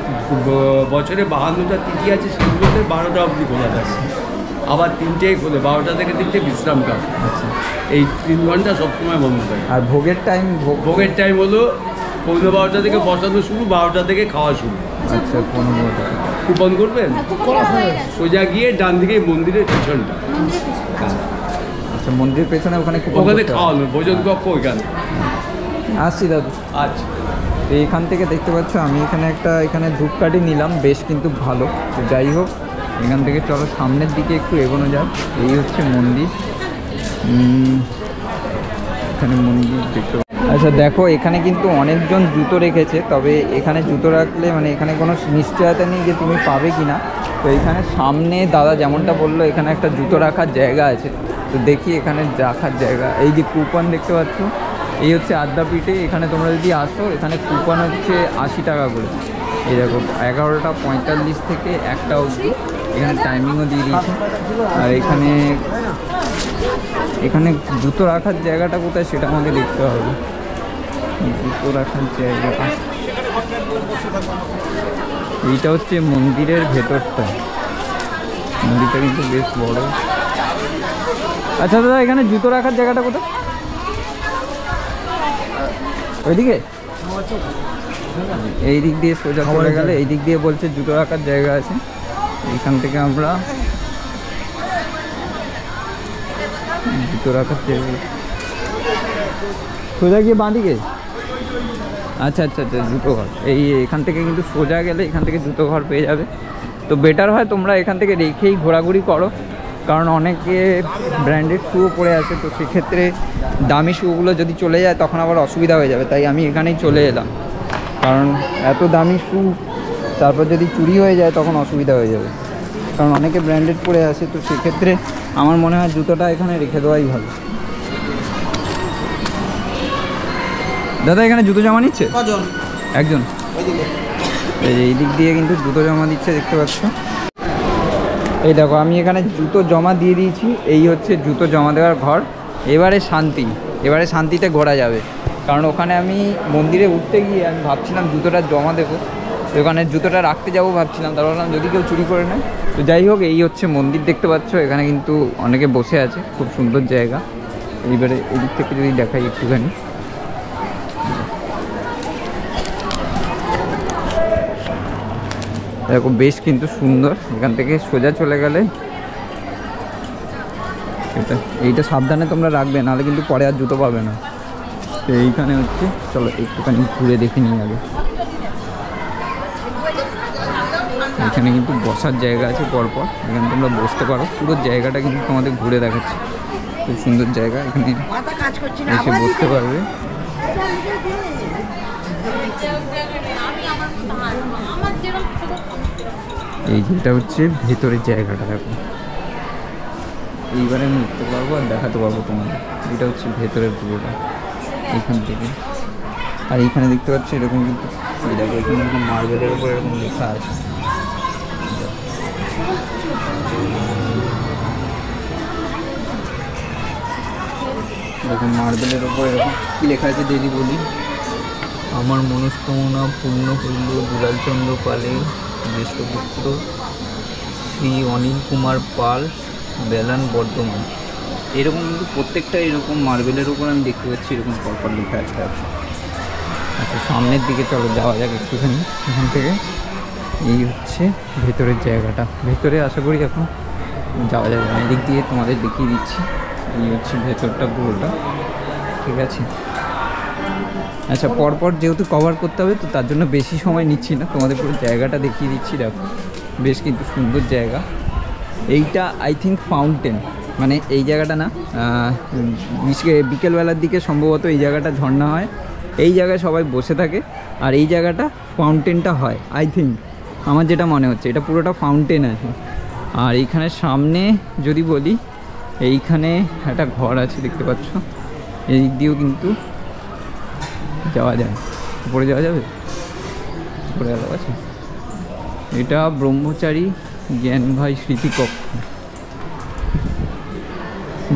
[SPEAKER 8] বছরে 52টা তিথি আছে, সেগুলোতে 12টা অবধি খোলা থাকে। আবার 3টেই খোলে, 12টা থেকে 3টে বিশ্রামকাল।
[SPEAKER 1] আচ্ছা।
[SPEAKER 8] এই 3 ঘন্টা সবসময় বন্ধ থাকে।
[SPEAKER 1] আর ভোগের টাইম?
[SPEAKER 8] ভোগের টাইম হলো 12:15 থেকে বসানো শুরু, 12টা থেকে খাওয়া শুরু।
[SPEAKER 1] আচ্ছা, 15 টাকা।
[SPEAKER 8] কুপন করবেন? সোজা গিয়ে ডান দিকে মন্দিরের পিছনটা।
[SPEAKER 1] আচ্ছা, মন্দিরের পেছনে ওখানে
[SPEAKER 8] ওখানে খাওয়ানো, ভোজন কক্ষ ওইখানে।
[SPEAKER 1] আসছি দাদু।
[SPEAKER 8] আচ্ছা,
[SPEAKER 1] তো এইখান থেকে দেখতে পাচ্ছ আমি এখানে ধূপকাঠি নিলাম, বেশ কিন্তু ভালো। তো যাই হোক, এখান থেকে চলো সামনের দিকে একটু এগোনো যাক। এই হচ্ছে মন্দির। এখানে মন্দির দেখতে। আচ্ছা দেখো, এখানে কিন্তু অনেকজন জুতো রেখেছে, তবে এখানে জুতো রাখলে মানে এখানে কোনো নিশ্চয়তা নেই যে তুমি পাবে কি না। তো এখানে সামনে দাদা যেমনটা বললো, এখানে একটা জুতো রাখার জায়গা আছে। তো দেখি এখানে রাখার জায়গা, এই যে কুপন দেখতে পাচ্ছ, এই হচ্ছে আদ্যাপীঠে। এখানে তোমরা যদি আসো, এখানে কুপন হচ্ছে 80 টাকা করে। এই দেখো 11টা 45 থেকে 1টা অবধি, এখানে টাইমিংও দিয়ে দিয়েছে। আর এখানে জুতো রাখার জায়গাটা কোথায় সেটা আমাকে দেখতে হবে। জুতো রাখার জায়গাটা এইটা হচ্ছে মন্দিরের ভেতরটা। মন্দিরটা কিন্তু বেশ বড়। আচ্ছা দাদা, এখানে জুতো রাখার জায়গাটা কোথায়? ওইদিকে? এই দিক দিয়ে সোজা চলে গেলে এই দিক দিয়ে বলছে জুতো রাখার জায়গা আছে। এখান থেকে আমরা জুতো রাখার জায়গা সোজা গিয়ে বাঁ দিকে। আচ্ছা আচ্ছা আচ্ছা, জুতো ঘর এখান থেকে কিন্তু সোজা গেলে এখান থেকে জুতো ঘর পেয়ে যাবে। তো বেটার হয় তোমরা এখান থেকে রেখেই ঘোরাঘুরি করো, কারণ অনেকে ব্র্যান্ডেড শ্যুও পরে আছে। তো সেক্ষেত্রে দামি শ্যুগুলো যদি চলে যায় তখন আবার অসুবিধা হয়ে যাবে। তাই আমি এখানেই চলে এলাম, কারণ এত দামি শ্যু তারপর যদি চুরি হয়ে যায় তখন অসুবিধা হয়ে যাবে, কারণ অনেকে ব্র্যান্ডেড পরে আছে। তো সেক্ষেত্রে আমার মনে হয় জুতোটা এখানে রেখে দেওয়াই ভালো। দাদা, এখানে জুতো জমা নিচ্ছে? একজন। এই দিক দিয়ে কিন্তু জুতো জমা দিচ্ছে, দেখতে পাচ্ছ। এই দেখো, আমি এখানে জুতো জমা দিয়ে দিয়েছি। এই হচ্ছে জুতো জমা দেওয়ার ঘর। এবারে শান্তিতে ঘোরা যাবে, কারণ ওখানে আমি মন্দিরে উঠতে গিয়ে আমি ভাবছিলাম জুতোটা জমা দেবো, তো ওখানে জুতোটা রাখতে যাবো ভাবছিলাম, তারপর ভাবলাম যদি কেউ চুরি করে নেয়। তো যাই হোক, এই হচ্ছে মন্দির দেখতে পাচ্ছ। এখানে কিন্তু অনেকে বসে আছে, খুব সুন্দর জায়গা। এইবারে এদিক থেকে যদি দেখাই একটুখানি, দেখো বেশ কিন্তু সুন্দর। এখান থেকে সোজা চলে গেলে এইটা সাবধানে তোমরা রাখবে, নাহলে কিন্তু পরে আর জুতো পাবে না। তো এইখানে হচ্ছে, চলো একটুখানি ঘুরে দেখে নিই আগে। এখানে কিন্তু বসার জায়গা আছে পরপর, এখানে তোমরা বসতে পারো। পুরো জায়গাটা কিন্তু তোমাদের ঘুরে দেখাচ্ছি, খুব সুন্দর জায়গা। এখানে এসে বসতে পারবে। এই যেটা হচ্ছে ভেতরের জায়গাটা, দেখো এইবারে আমি উঠতে পারবো আর দেখাতে পারবো তোমাদের। এটা হচ্ছে ভেতরের পুরোটা এখান থেকে। আর এইখানে দেখতে পাচ্ছি এরকম কিন্তু, এই দেখো এখানে এরকম মার্বেলের উপর এরকম লেখা আছে। এরকম মার্বেলের ওপর এরকম কী লেখা আছে দিদি বলি। আমার মনস্কামনা পূর্ণ হইল দুলালচন্দ্র পালের জ্যেষ্ঠপুত্র শ্রী অনিল কুমার পাল, বেলান, বর্ধমান। এরকম কিন্তু প্রত্যেকটা এরকম মার্বেলের উপর আমি দেখতে পাচ্ছি এরকম পরপর লেখা আছে। আচ্ছা, সামনের দিকে চলো যাওয়া যাক একটুখানি এখান থেকে। এই হচ্ছে ভেতরের জায়গাটা। ভেতরে আশা করি এখন যাওয়া যাবে না, এদিক দিয়ে তোমাদের দেখিয়ে দিচ্ছি। এই হচ্ছে ভেতরটা পুরোটা, ঠিক আছে। আচ্ছা, পরপর যেহেতু কভার করতে হবে, তো তার জন্য বেশি সময় নিচ্ছি না, তোমাদের পুরো জায়গাটা দেখিয়ে দিচ্ছি। দেখো বেশ কিন্তু সুন্দর জায়গা। এইটা আই থিঙ্ক ফাউন্টেন, মানে এই জায়গাটা না, বিকেলবেলার দিকে সম্ভবত এই জায়গাটা ঝর্ণা হয়, এই জায়গায় সবাই বসে থাকে, আর এই জায়গাটা ফাউন্টেনটা হয় আই থিঙ্ক, আমার যেটা মনে হচ্ছে এটা পুরোটা ফাউন্টেন আছে। আর এইখানে সামনে যদি বলি, এইখানে একটা ঘর আছে দেখতে পাচ্ছ, এই দিক দিয়েও কিন্তু যাওয়া যায়, উপরে যাওয়া যাবে, উপরে যাওয়া আছে। এটা ব্রহ্মচারী জ্ঞান ভাই স্মৃতিকক্ষ,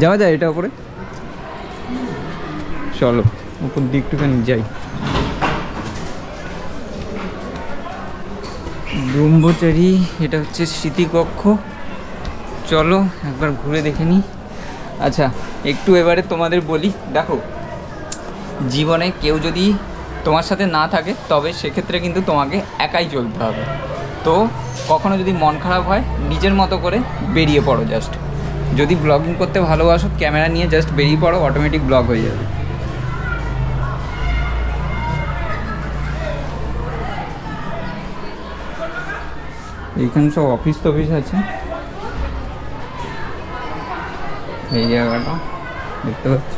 [SPEAKER 1] যাওয়া যায় এটা উপরে, চলো উপর দিকটুখানি যাই। ব্রহ্মচারী এটা হচ্ছে স্মৃতিকক্ষ, চলো একবার ঘুরে দেখে নিই। আচ্ছা একটু এবারে তোমাদের বলি, দেখো জীবনে কেউ যদি তোমার সাথে না থাকে তবে সেক্ষেত্রে কিন্তু তোমাকে একাই চলতে হবে। তো কখনো যদি মন খারাপ হয় নিজের মতো করে বেরিয়ে পড়ো, জাস্ট যদি ব্লগিং করতে ভালোবাসো ক্যামেরা নিয়ে জাস্ট বেরিয়ে পড়ো, অটোমেটিক ব্লগ হয়ে যাবে। এইখানে সব অফিস টফিস আছে, এই জায়গাটা দেখতে পাচ্ছ।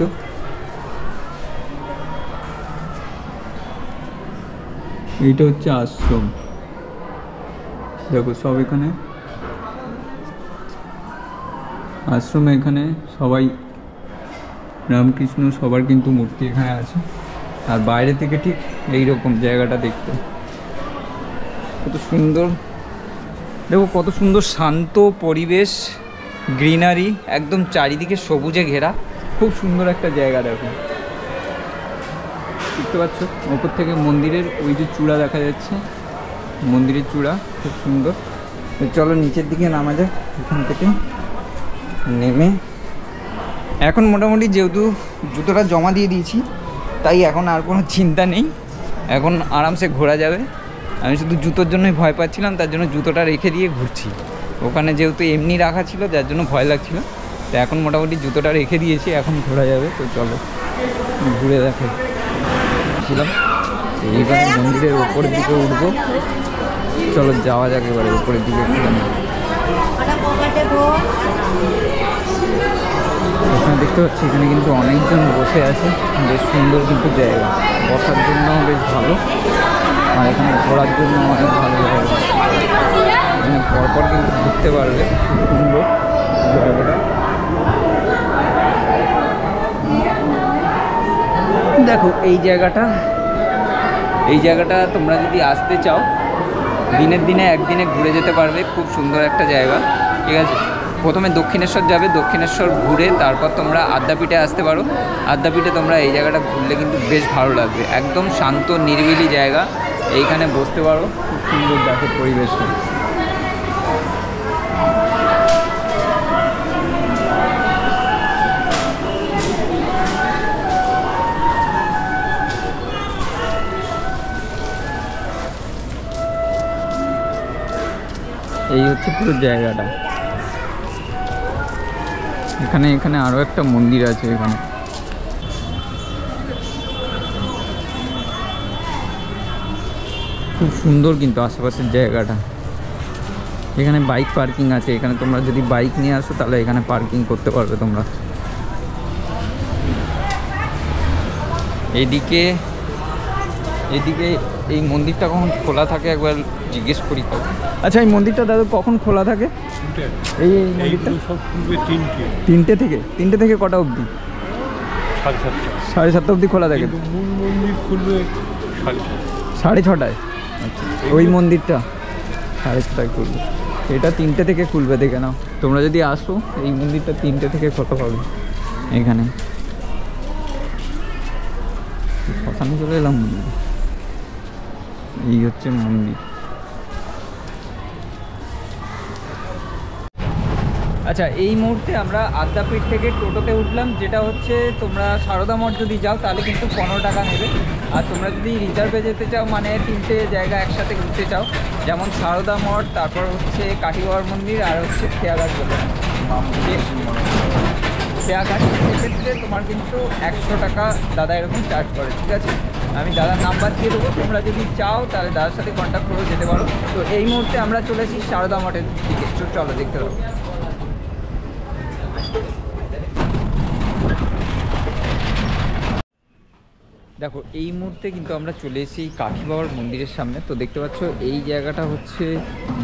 [SPEAKER 1] এইটা হচ্ছে আশ্রম, দেখো সব এখানে আশ্রমে, এখানে সবাই রামকৃষ্ণ সবার কিন্তু মূর্তি এখানে আছে। আর বাইরে থেকে ঠিক এই রকম জায়গাটা দেখতে কত সুন্দর, দেখো কত সুন্দর শান্ত পরিবেশ, গ্রিনারি, একদম চারিদিকে সবুজে ঘেরা, খুব সুন্দর একটা জায়গা। দেখো দেখতে পাচ্ছ ওপর থেকে মন্দিরের ওই যে চূড়া দেখা যাচ্ছে, মন্দিরের চূড়া খুব সুন্দর। চলো নিচের দিকে নামা যাক, এখান থেকে নেমে এখন মোটামুটি যেহেতু জুতোটা জমা দিয়ে দিয়েছি তাই এখন আর কোনো চিন্তা নেই, এখন আরামসে ঘোরা যাবে। আমি শুধু জুতোর জন্যই ভয় পাচ্ছিলাম, তার জন্য জুতোটা রেখে দিয়ে ঘুরছি। ওখানে যেহেতু এমনি রাখা ছিল যার জন্য ভয় লাগছিল, তো এখন মোটামুটি জুতোটা রেখে দিয়েছি, এখন ঘোরা যাবে। তো চলো ঘুরে দেখাছিলাম, এইবারে মন্দিরের ওপরের দিকে উঠবো, চলো যাওয়া যাক এবারে উপরের দিকে। এখানে দেখতে পাচ্ছি এখানে কিন্তু অনেকজন বসে আছে, বেশ সুন্দর কিন্তু জায়গা, বসার জন্য বেশ ভালো, আর এখানে ঘোরার জন্য অনেক ভালো জায়গা, এখানে পরপর কিন্তু ঘুরতে পারবে, খুব সুন্দর জায়গাটা। দেখো এই জায়গাটা তোমরা যদি আসতে চাও দিনের দিনে একদিনে ঘুরে যেতে পারবে, খুব সুন্দর একটা জায়গা। ঠিক আছে, প্রথমে দক্ষিণেশ্বর যাবে, দক্ষিণেশ্বর ঘুরে তারপর তোমরা আদ্যাপীঠে আসতে পারো। আদ্যাপীঠে তোমরা এই জায়গাটা ঘুরলে কিন্তু বেশ ভালো লাগবে, একদম শান্ত নিরিবিলি জায়গা, এইখানে বসতে পারো, খুব সুন্দর দেখো পরিবেশটা। এই হচ্ছে পুরো জায়গাটা। এখানে আরো একটা মন্দির আছে, এখানে খুব সুন্দর কিন্তু আশেপাশের জায়গাটা। এখানে বাইক পার্কিং আছে, এখানে তোমরা যদি বাইক নিয়ে আসো তাহলে এখানে পার্কিং করতে পারবে তোমরা। এদিকে এই মন্দিরটা কখন খোলা থাকে একবার জিজ্ঞেস করি। আচ্ছা এই মন্দিরটা দাদা কখন খোলা থাকে? এই মন্দিরটা সব তিনটে থেকে কটা অবধি? 7:30 অবধি খোলা থাকে।
[SPEAKER 7] মূল মন্দির খুলবে
[SPEAKER 1] 6:30। আচ্ছা ওই মন্দিরটা 6:30 খুলবে, এটা 3টে থেকে খুলবে, দেখে নাও। তোমরা যদি আসো এই মন্দিরটা 3টে থেকে খোলা পাবে। এখানে শ্মশানে চলে এলাম, মন্দির এই হচ্ছে মন্দির। আচ্ছা এই মুহূর্তে আমরা আদ্যাপীঠ থেকে টোটোতে উঠলাম, যেটা হচ্ছে তোমরা সারদা মঠ যদি যাও তাহলে কিন্তু 15 টাকা নেবে, আর তোমরা যদি রিজার্ভে যেতে চাও মানে 3টে জায়গা একসাথে ঘুরতে চাও, যেমন সারদা মঠ, তারপর হচ্ছে কাঠিগড় মন্দির, আর হচ্ছে খেয়াঘাট বলে খেয়াঘাট, সেক্ষেত্রে তোমার কিন্তু 100 টাকা দাদা এরকম চার্জ করে। ঠিক আছে, আমি দাদার নাম্বার দিয়ে দেবো, তোমরা যদি চাও তাহলে দাদার সাথে কন্ট্যাক্ট করে যেতে পারো। তো এই মুহূর্তে আমরা চলেছি সারদা মঠের দিকে, চলো দেখতে পাবো। দেখো এই মুহূর্তে কিন্তু আমরা চলে এসেছি কাঠি বাবার মন্দিরের সামনে। তো দেখতে পাচ্ছ এই জায়গাটা হচ্ছে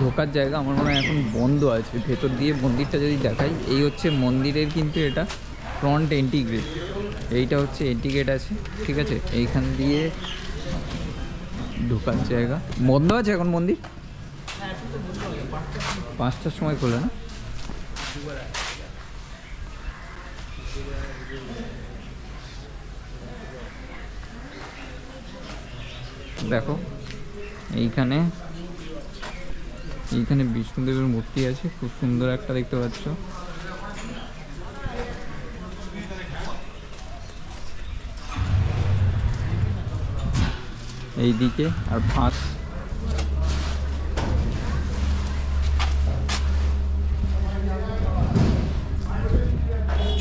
[SPEAKER 1] ঢোকার জায়গা, আমার মনে হয় এখন বন্ধ আছে। ভেতর দিয়ে মন্দিরটা যদি দেখাই, এই হচ্ছে মন্দিরের কিন্তু এটা ফ্রন্ট এন্ট্রি গেট, এইটা হচ্ছে এন্ট্রি গেট আছে, ঠিক আছে। এইখান দিয়ে ঢোকার জায়গা। বন্ধ আছে এখন মন্দির, 5টার সময় খোলে না? দেখো এইখানে বিষ্ণুদেবের মূর্তি আছে, খুব সুন্দর একটা, দেখতে পাচ্ছ। এইদিকে আর ফাঁস।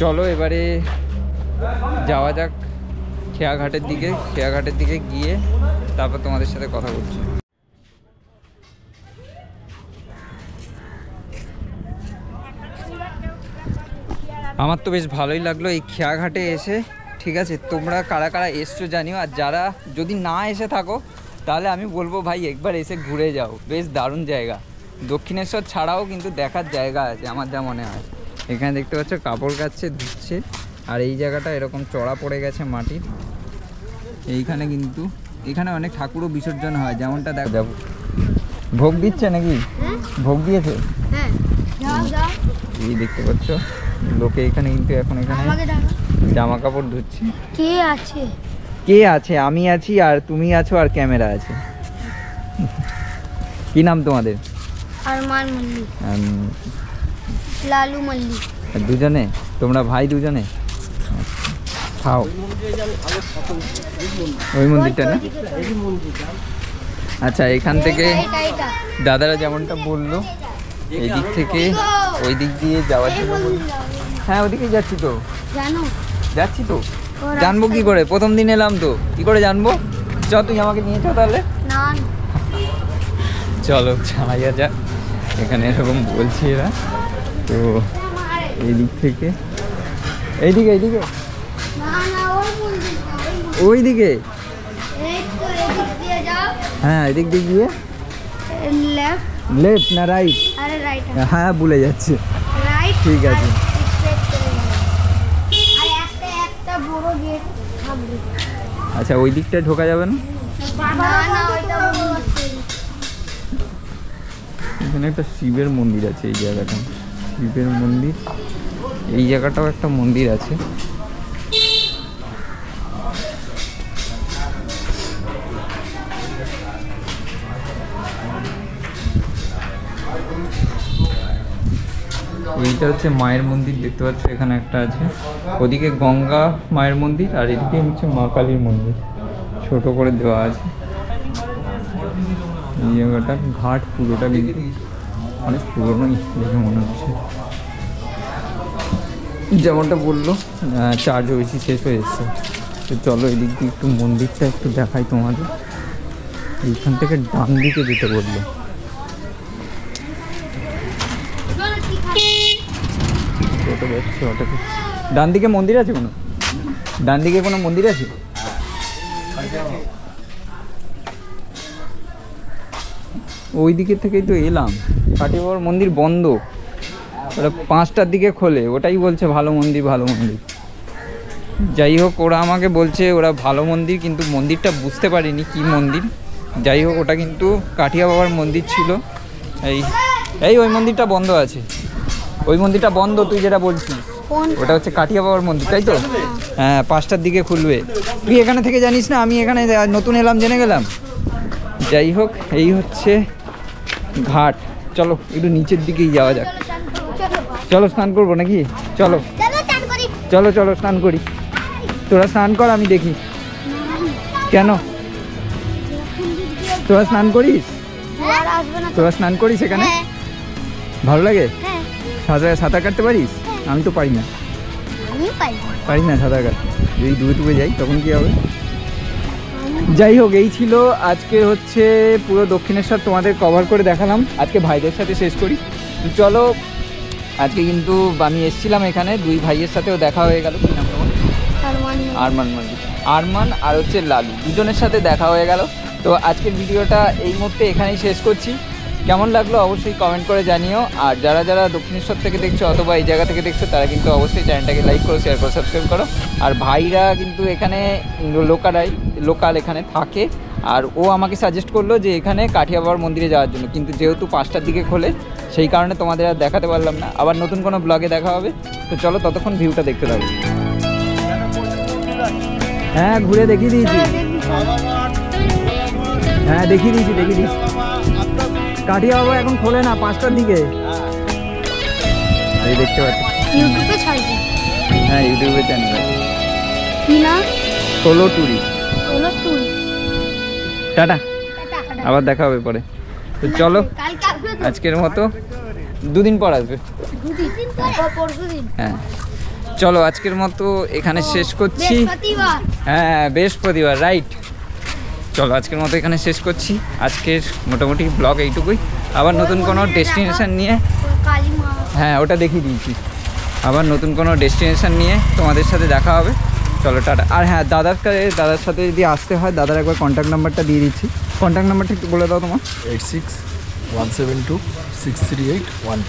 [SPEAKER 1] চলো এবারে যাওয়া যাক খেয়াঘাটের দিকে। খেয়াঘাটের দিকে গিয়ে তারপর তোমাদের সাথে কথা বলছি। আমার তো বেশ ভালোই লাগলো এই খেয়াঘাটে এসে, ঠিক আছে। তোমরা কারা কারা এসছো জানিও, আর যারা যদি না এসে থাকো তাহলে আমি বলবো ভাই একবার এসে ঘুরে যাও, বেশ দারুণ জায়গা। দক্ষিণেশ্বর ছাড়াও কিন্তু দেখার জায়গা আছে আমার যা মনে হয়। এখানে দেখতে পাচ্ছ কাপড় কাচছে, ধুচ্ছে, আর এই জায়গাটা এরকম চড়া পড়ে গেছে মাটির। এইখানে কিন্তু এখানে অনেক ঠাকুরও বিসর্জন হয়, যেমনটা দেখ। যাবো ভোগ দিচ্ছে নাকি? ভোগ দিয়েছে, এই দেখতে পাচ্ছ লোকে এখানে কিন্তু এখন এখানে জামা কাপড় ধুচ্ছে।
[SPEAKER 9] কে আছে?
[SPEAKER 1] কে আছে? আমি আছি, আর তুমি আছো, আর ক্যামেরা আছে। কি নাম তোমাদের?
[SPEAKER 9] আরমান মল্লিক, লালু মল্লিক।
[SPEAKER 1] দুজনে? তোমরা ভাই দুজনে? খাও ওই মন্দিরটা না? আচ্ছা, এখান থেকে দাদারা যেমনটা বললো এই দিক থেকে ওই দিক দিয়ে যাওয়ার জন্য। হ্যাঁ ওদিকে যাচ্ছি তো, যাচ্ছি তো। জানবো কি করে? প্রথম দিন এলাম তো, কি করে জানবো? চ, তুই আমাকে নিয়ে চল তাহলে। চলো ছাড়াইয়া যাক। এখানে এরকম বলছি এরা তো। এই দিক থেকে এইদিকে, এইদিকে, ওই দিকে। হ্যাঁ এদিক দিয়ে গিয়ে লেফট না রাইট? হ্যাঁ ভুলে যাচ্ছে। ঠিক আছে। আচ্ছা ওই দিকটায় ঢোকা যাবে না? এখানে একটা শিবের মন্দির আছে, এই জায়গাটা শিবের মন্দির। এই জায়গাটাও একটা মন্দির আছে। এইটা হচ্ছে মায়ের মন্দির, দেখতে পাচ্ছ এখানে একটা আছে। ওদিকে গঙ্গা মায়ের মন্দির, আর এদিকে হচ্ছে মা কালীর মন্দির, ছোট করে দেওয়া আছে। এই জায়গাটা ঘাট পুরোটা কিন্তু অনেক পুরোনোই দেখে মনে হচ্ছে। যেমনটা বললো চার্জ হয়েছি, শেষ হয়ে এসছে। তো চলো এদিক দিয়ে একটু মন্দিরটা একটু দেখাই তোমাদের। এইখান থেকে ডান দিকে যেতে বললো। ডান দিকে মন্দির আছে কোনো? ডান দিকে কোনো মন্দির আছে? ওই দিকের থেকেই তো এলাম। কাঠি বাবার মন্দির বন্ধ, ওরা 5টার দিকে খোলে। ওটাই বলছে ভালো মন্দির, ভালো মন্দির। যাই হোক, ওরা আমাকে বলছে ওরা ভালো মন্দির, কিন্তু মন্দিরটা বুঝতে পারিনি কি মন্দির। যাই হোক, ওটা কিন্তু কাঠিয়া বাবার মন্দির ছিল। এই ওই মন্দিরটা বন্ধ আছে, ওই মন্দিরটা বন্ধ। তুই যেটা বলছিস ওটা হচ্ছে কাঠিয়া বাবার মন্দির, তাই তো? হ্যাঁ 5টার দিকে খুলবে। তুই এখানে থেকে জানিস না? আমি এখানে নতুন এলাম, জেনে গেলাম। যাই হোক, এই হচ্ছে ঘাট। চলো একটু নিচের দিকেই যাওয়া যাক। চলো স্নান করবো নাকি? চলো চলো চলো স্নান করি। তোরা স্নান কর, আমি দেখি। কেন তোরা স্নান করিস? তোরা স্নান করিস এখানে? ভালো লাগে? সাঁতার কাটতে পারিস? আমি তো পারি না, পারি না সাঁতার কাটতে। যদি ডুবে ডুবে যাই তখন কি হবে? যাই হোক, এই ছিল আজকে হচ্ছে পুরো দক্ষিণেশ্বর তোমাদের কভার করে দেখালাম। আজকে ভাইদের সাথে শেষ করি। চলো আজকে কিন্তু আমি এসেছিলাম এখানে, দুই ভাইয়ের সাথেও দেখা হয়ে গেল। কি নাম তোমার? আরমান মল্লিক। আরমান আর হচ্ছে লালু, দুজনের সাথে দেখা হয়ে গেল। তো আজকের ভিডিওটা এই মুহূর্তে এখানেই শেষ করছি। কেমন লাগলো অবশ্যই কমেন্ট করে জানিও। আর যারা যারা দক্ষিণেশ্বর থেকে দেখছো অথবা এই জায়গা থেকে দেখছো তারা কিন্তু অবশ্যই চ্যানেলটাকে লাইক করো, শেয়ার করো, সাবস্ক্রাইব করো। আর ভাইরা কিন্তু এখানে লোকাল এখানে থাকে। আর ও আমাকে সাজেস্ট করলো যে এখানে কাঠিয়া বাবার মন্দিরে যাওয়ার জন্য, কিন্তু যেহেতু 5টার দিকে খোলে সেই কারণে তোমাদের আর দেখাতে পারলাম না। আবার নতুন কোনো ব্লগে দেখা হবে। তো চলো ততক্ষণ ভিউটা দেখতে থাকো। হ্যাঁ ঘুরে দেখিয়ে দিয়েছি, হ্যাঁ দেখিয়ে দিয়েছি। কাঠিয়া বাবা এখন খোলে না 5টার দিকে, এই দেখতে পাচ্ছি।
[SPEAKER 9] ইউটিউবে ছাড়বে।
[SPEAKER 1] হ্যাঁ ইউটিউবে চ্যানেল আছে।
[SPEAKER 9] কি না?
[SPEAKER 1] Solo tourist. টাটা, আবার দেখা হবে পরে। তো চলো
[SPEAKER 9] কালকে আসবে তো?
[SPEAKER 1] আজকের মতো 2 দিন পর আসবে।
[SPEAKER 9] দুদিন পর পরশুদিন।
[SPEAKER 1] হ্যাঁ চলো আজকের মতো এখানে শেষ করছি।
[SPEAKER 9] বৃহস্পতিবার।
[SPEAKER 1] হ্যাঁ বৃহস্পতিবার, রাইট। চলো আজকের মতো এখানে শেষ করছি। আজকের মোটামুটি ব্লগ এইটুকুই। আবার নতুন কোনো ডেস্টিনেশন নিয়ে,
[SPEAKER 9] কালী মা।
[SPEAKER 1] হ্যাঁ ওটা দেখিয়ে দিয়েছি। আবার নতুন কোনো ডেস্টিনেশন নিয়ে তোমাদের সাথে দেখা হবে। চলো টাটা। আর হ্যাঁ দাদার সাথে যদি আসতে হয়, দাদার একবার কন্ট্যাক্ট নাম্বারটা দিয়ে দিচ্ছি। কন্ট্যাক্ট নাম্বারটা একটু বলে দাও তোমার।
[SPEAKER 10] 86-172-63812।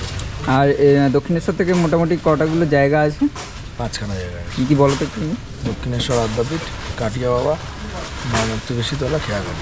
[SPEAKER 1] আর দক্ষিণেশ্বর থেকে মোটামুটি কটাগুলো জায়গা আছে?
[SPEAKER 10] 5খানা জায়গা।
[SPEAKER 1] কী বলো তো একটু?
[SPEAKER 10] দক্ষিণেশ্বর আদ্যাপীঠ, কাঠিয়া বাবা, মা মুক্তবেশীতলা, খেয়াঘাট।